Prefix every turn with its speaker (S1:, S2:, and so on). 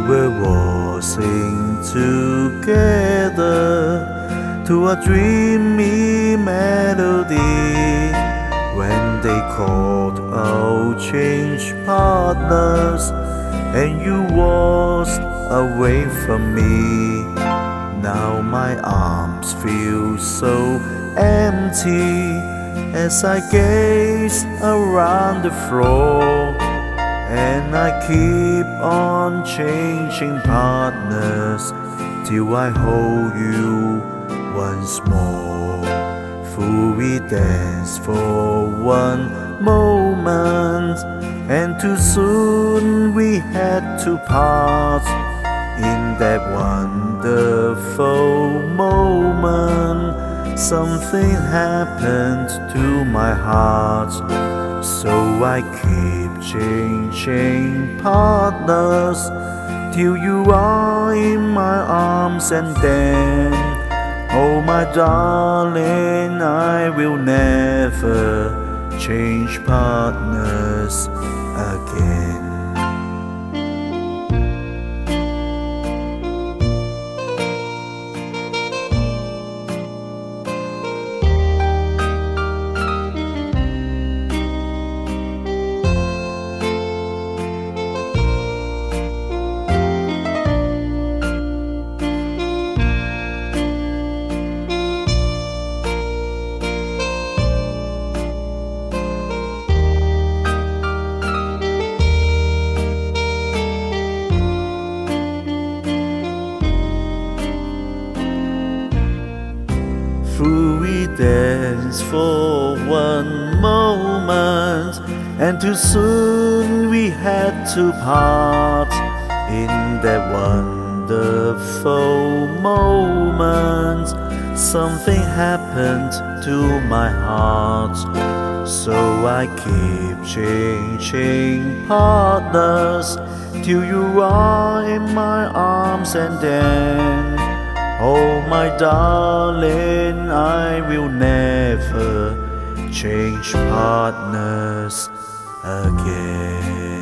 S1: were waltzing together to a dreamy melody when they called out change partners and you waltzed away from me. Now my arms feel so empty as I gaze around the floor, and I keep on changing partners till I hold you once more. For we dance for one moment, and too soon we had to part. In that wonderful moment, something happened to my heart. So I keep changing partners till you are in my arms, and then, oh my darling, I will never change partners again. We danced for one moment, and too soon we had to part. In that wonderful moment, something happened to my heart. So I keep changing partners till you are in my arms, and then, oh my darling, I will never change partners again.